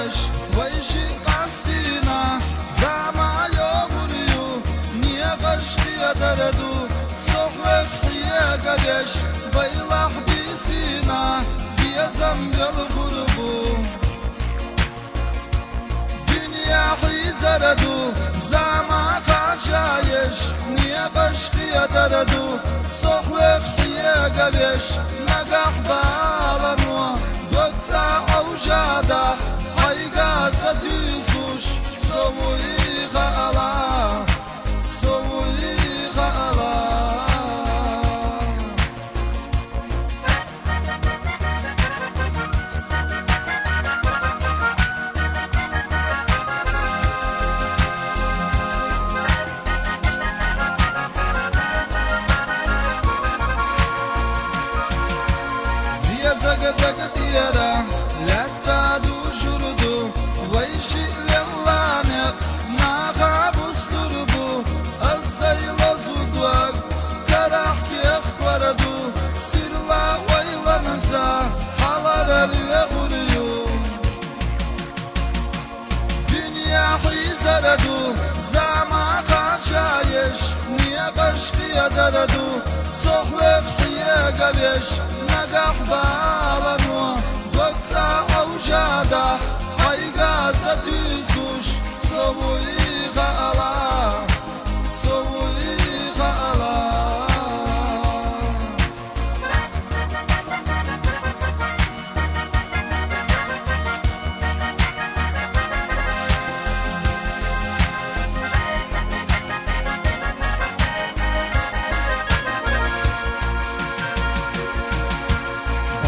قبش ويشي قصدينا زعما يومريو نيقش قيادردو صحوك حيا قبش بيلح بيسينا بيزم بالغربو دنيا حيزردو زعما قاشايش نيقش قيادردو صحوك حيا قبش نقح بالنوا دوكتا أوجادا حيقا ستيسوش سوي غالا سوي غالا زقدق ديرا لا تادو شردو ويشي لملانق ما غاب استربو السيل زدوك كراح يخبردو سيرلا ويلا نسا حلال اليغريو دنيا حيزردو زعما قاشايش نيا بشقي دردو صحوك حيا قبش نقح بالنوا دوكتا أوجادا حيقا ستيسوش سوي غالا سوي غالا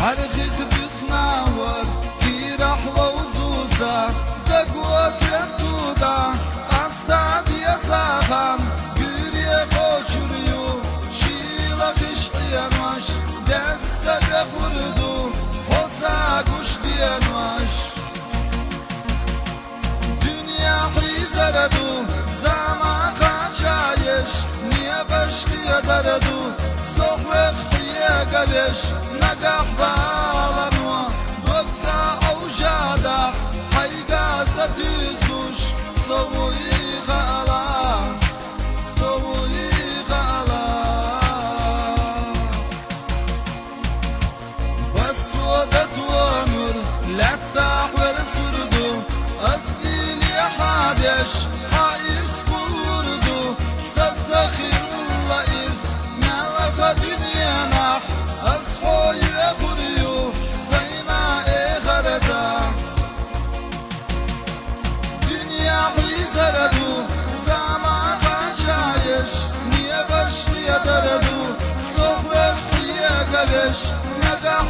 عرقك بزناور تيرح لوزوزا دقوة كبتودا أستعد يا زاغم قرية خوشريو شيلا خشقيانواش دسا بخردو خوزا قش ديانواش دنيا حيزردو زعما قاشايش نيا بشقيا دردو صحوك حيا قبش نقح بالنوا دوكتا أوجادا حيقا ستيسوش سوي غالا سوي غالا بطو دتوانور لا تحور سردو أسئل يا حادش حائرس كلردو سسخي الله إرس مالك دنيا نح أصحو يغريو سينا إغردا دنيا حيزردو زعما قاشايش نيا بشري دردو صحبك حيا قبش نقح